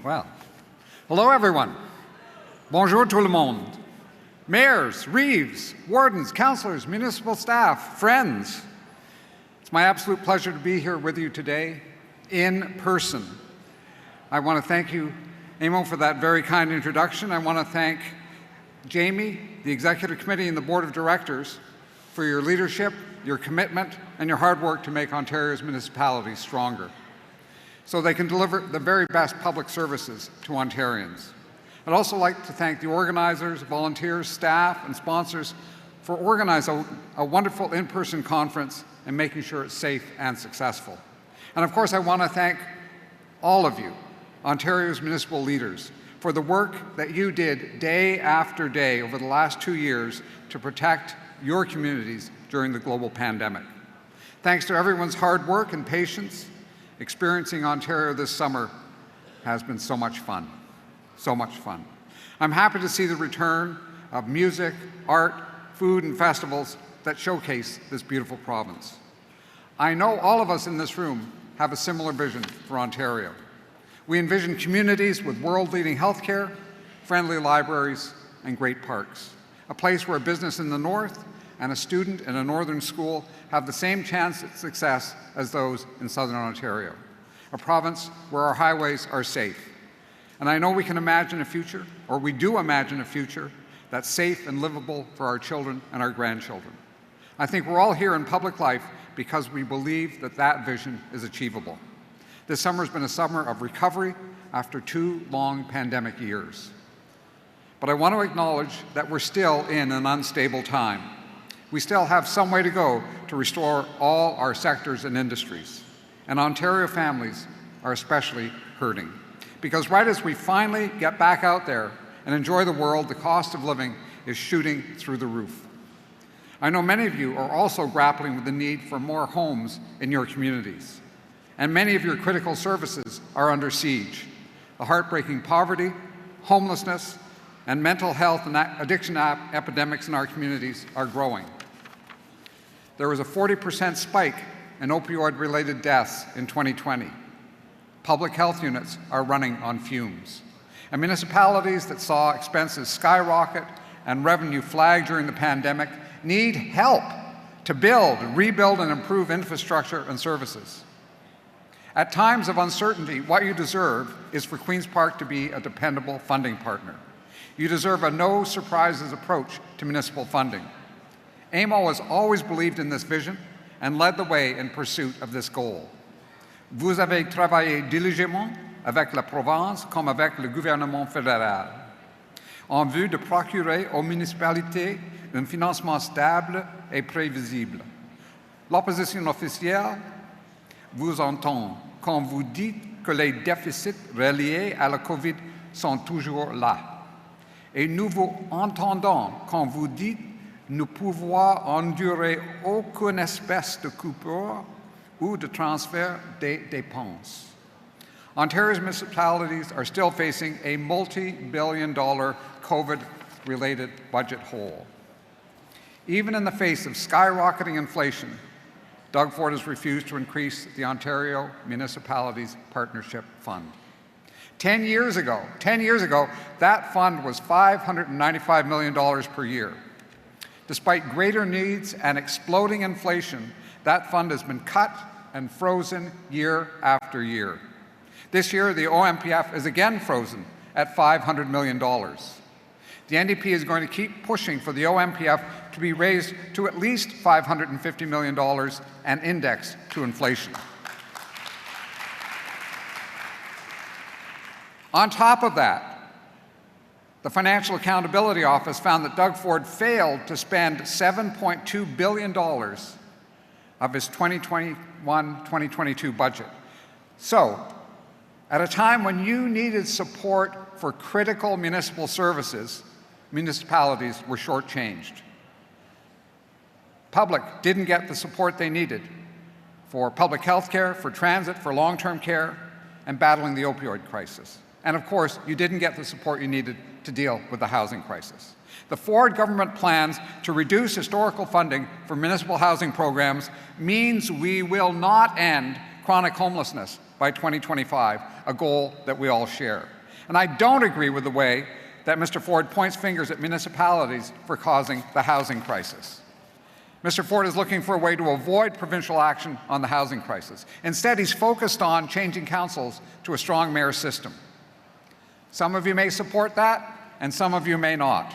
Well, hello everyone. Bonjour tout le monde. Mayors, reeves, wardens, councillors, municipal staff, friends. It's my absolute pleasure to be here with you today in person. I want to thank you, AMO, for that very kind introduction. I want to thank Jamie, the Executive Committee and the Board of Directors for your leadership, your commitment, and your hard work to make Ontario's municipalities stronger, so they can deliver the very best public services to Ontarians. I'd also like to thank the organizers, volunteers, staff, and sponsors for organizing a wonderful in-person conference and making sure it's safe and successful. And of course, I want to thank all of you, Ontario's municipal leaders, for the work that you did day after day over the last 2 years to protect your communities during the global pandemic. Thanks to everyone's hard work and patience, experiencing Ontario this summer has been so much fun. So much fun. I'm happy to see the return of music, art, food, and festivals that showcase this beautiful province. I know all of us in this room have a similar vision for Ontario. We envision communities with world-leading healthcare, friendly libraries, and great parks. A place where a business in the north and a student in a northern school have the same chance at success as those in southern Ontario. A province where our highways are safe. And I know we can imagine a future, or we do imagine a future, that's safe and livable for our children and our grandchildren. I think we're all here in public life because we believe that that vision is achievable. This summer has been a summer of recovery after 2 long pandemic years. But I want to acknowledge that we're still in an unstable time. We still have some way to go to restore all our sectors and industries. And Ontario families are especially hurting. Because right as we finally get back out there and enjoy the world, the cost of living is shooting through the roof. I know many of you are also grappling with the need for more homes in your communities. And many of your critical services are under siege. The heartbreaking poverty, homelessness, and mental health and addiction epidemics in our communities are growing. There was a 40% spike in opioid-related deaths in 2020. Public health units are running on fumes. And municipalities that saw expenses skyrocket and revenue flag during the pandemic need help to build, rebuild, and improve infrastructure and services. At times of uncertainty, what you deserve is for Queen's Park to be a dependable funding partner. You deserve a no-surprises approach to municipal funding. AMO has always believed in this vision and led the way in pursuit of this goal. Vous avez travaillé diligemment avec la province comme avec le gouvernement fédéral, en vue de procurer aux municipalités un financement stable et prévisible. L'opposition officielle vous entend quand vous dites que les déficits reliés à la COVID sont toujours là. Et nous vous entendons quand vous dites nous pouvons endurer aucune espèce de coupure ou de transfert des dépenses. Ontario's municipalities are still facing a multi-billion-dollar COVID-related budget hole. Even in the face of skyrocketing inflation, Doug Ford has refused to increase the Ontario Municipalities Partnership Fund. 10 years ago, that fund was $595 million per year. Despite greater needs and exploding inflation, that fund has been cut and frozen year after year. This year, the OMPF is again frozen at $500 million. The NDP is going to keep pushing for the OMPF to be raised to at least $550 million and indexed to inflation. On top of that, the Financial Accountability Office found that Doug Ford failed to spend $7.2 billion of his 2021-2022 budget. So, at a time when you needed support for critical municipal services, municipalities were shortchanged. Public didn't get the support they needed for public health care, for transit, for long-term care, and battling the opioid crisis. And of course, you didn't get the support you needed to deal with the housing crisis. The Ford government plans to reduce historical funding for municipal housing programs means we will not end chronic homelessness by 2025, a goal that we all share. And I don't agree with the way that Mr. Ford points fingers at municipalities for causing the housing crisis. Mr. Ford is looking for a way to avoid provincial action on the housing crisis. Instead, he's focused on changing councils to a strong mayor system. Some of you may support that, and some of you may not.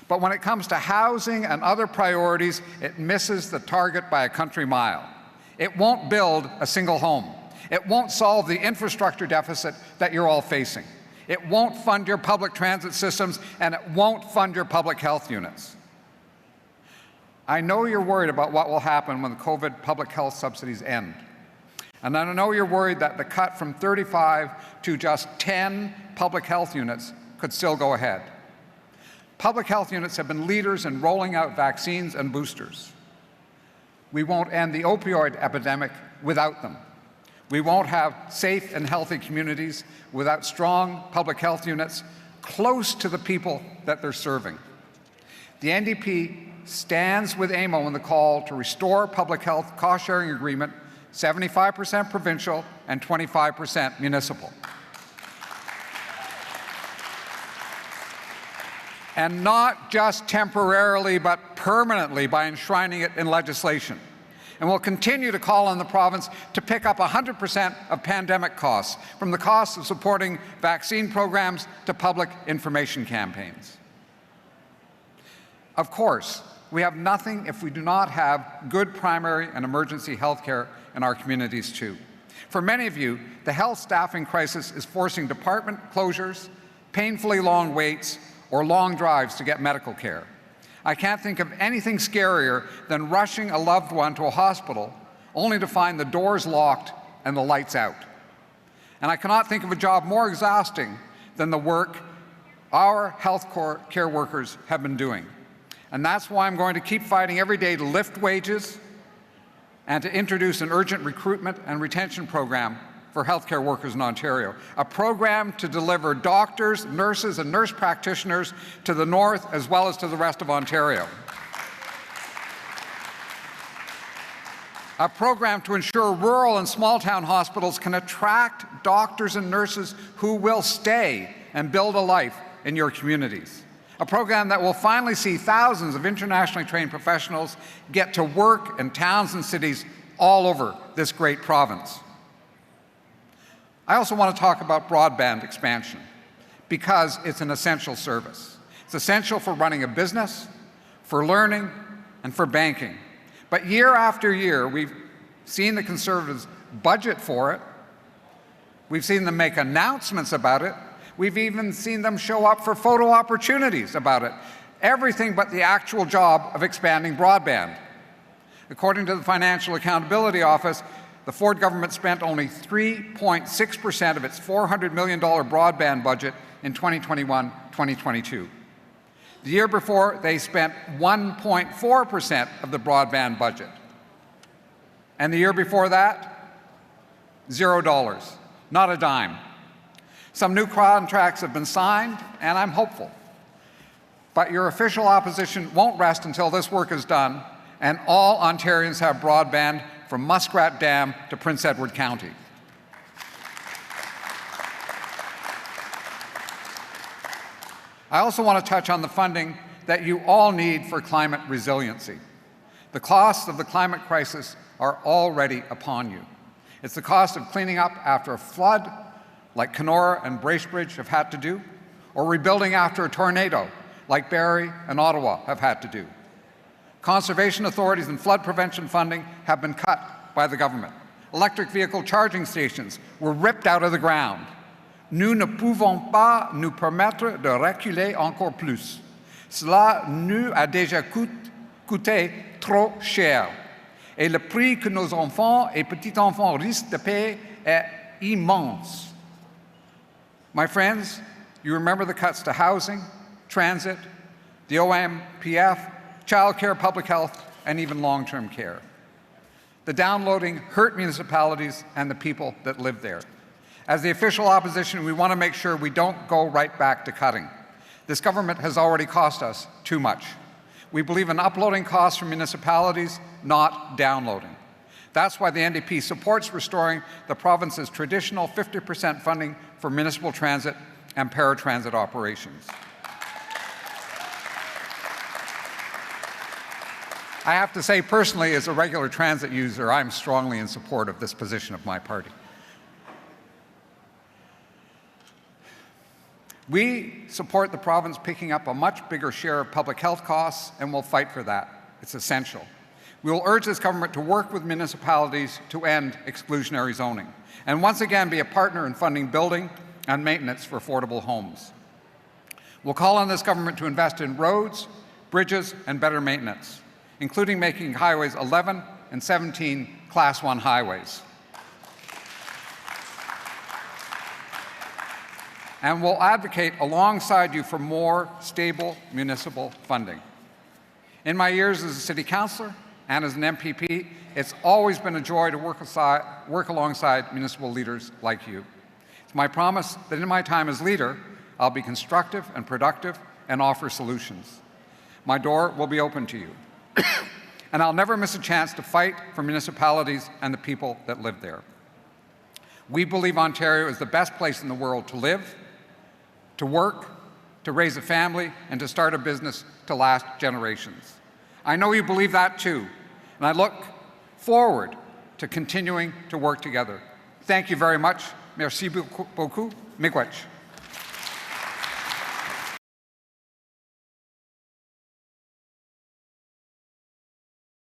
But when it comes to housing and other priorities, it misses the target by a country mile. It won't build a single home. It won't solve the infrastructure deficit that you're all facing. It won't fund your public transit systems, and it won't fund your public health units. I know you're worried about what will happen when the COVID public health subsidies end. And I know you're worried that the cut from 35 to just 10 public health units could still go ahead. Public health units have been leaders in rolling out vaccines and boosters. We won't end the opioid epidemic without them. We won't have safe and healthy communities without strong public health units close to the people that they're serving. The NDP stands with AMO in the call to restore public health cost-sharing agreement, 75% provincial and 25% municipal. And not just temporarily, but permanently by enshrining it in legislation. And we'll continue to call on the province to pick up 100% of pandemic costs, from the cost of supporting vaccine programs to public information campaigns. Of course, we have nothing if we do not have good primary and emergency health care in our communities too. For many of you, the health staffing crisis is forcing department closures, painfully long waits, or long drives to get medical care. I can't think of anything scarier than rushing a loved one to a hospital only to find the doors locked and the lights out. And I cannot think of a job more exhausting than the work our health care workers have been doing. And that's why I'm going to keep fighting every day to lift wages and to introduce an urgent recruitment and retention program for healthcare workers in Ontario, a program to deliver doctors, nurses, and nurse practitioners to the north as well as to the rest of Ontario. A program to ensure rural and small-town hospitals can attract doctors and nurses who will stay and build a life in your communities. A program that will finally see thousands of internationally trained professionals get to work in towns and cities all over this great province. I also want to talk about broadband expansion because it's an essential service. It's essential for running a business, for learning, and for banking. But year after year, we've seen the Conservatives budget for it. We've seen them make announcements about it. We've even seen them show up for photo opportunities about it. Everything but the actual job of expanding broadband. According to the Financial Accountability Office, the Ford government spent only 3.6% of its $400 million broadband budget in 2021-2022. The year before, they spent 1.4% of the broadband budget. And the year before that, $0, not a dime. Some new contracts have been signed, and I'm hopeful. But your official opposition won't rest until this work is done and all Ontarians have broadband from Muskrat Dam to Prince Edward County. I also want to touch on the funding that you all need for climate resiliency. The costs of the climate crisis are already upon you. It's the cost of cleaning up after a flood, like Kenora and Bracebridge have had to do, or rebuilding after a tornado, like Barrie and Ottawa have had to do. Conservation authorities and flood prevention funding have been cut by the government. Electric vehicle charging stations were ripped out of the ground. Nous ne pouvons pas nous permettre de reculer encore plus. Cela nous a déjà coûté trop cher. Et le prix que nos enfants et petits-enfants risquent de payer est immense. My friends, you remember the cuts to housing, transit, the OMPF, childcare, public health, and even long-term care. The downloading hurt municipalities and the people that live there. As the official opposition, we want to make sure we don't go right back to cutting. This government has already cost us too much. We believe in uploading costs from municipalities, not downloading. That's why the NDP supports restoring the province's traditional 50% funding for municipal transit and paratransit operations. I have to say, personally, as a regular transit user, I'm strongly in support of this position of my party. We support the province picking up a much bigger share of public health costs, and we'll fight for that. It's essential. We will urge this government to work with municipalities to end exclusionary zoning, and once again be a partner in funding building and maintenance for affordable homes. We'll call on this government to invest in roads, bridges, and better maintenance, including making highways 11 and 17 Class 1 highways. And we'll advocate alongside you for more stable municipal funding. In my years as a city councillor and as an MPP, it's always been a joy to work alongside municipal leaders like you. It's my promise that in my time as leader, I'll be constructive and productive and offer solutions. My door will be open to you. And I'll never miss a chance to fight for municipalities and the people that live there. We believe Ontario is the best place in the world to live, to work, to raise a family, and to start a business to last generations. I know you believe that too, and I look forward to continuing to work together. Thank you very much. Merci beaucoup. Miigwech.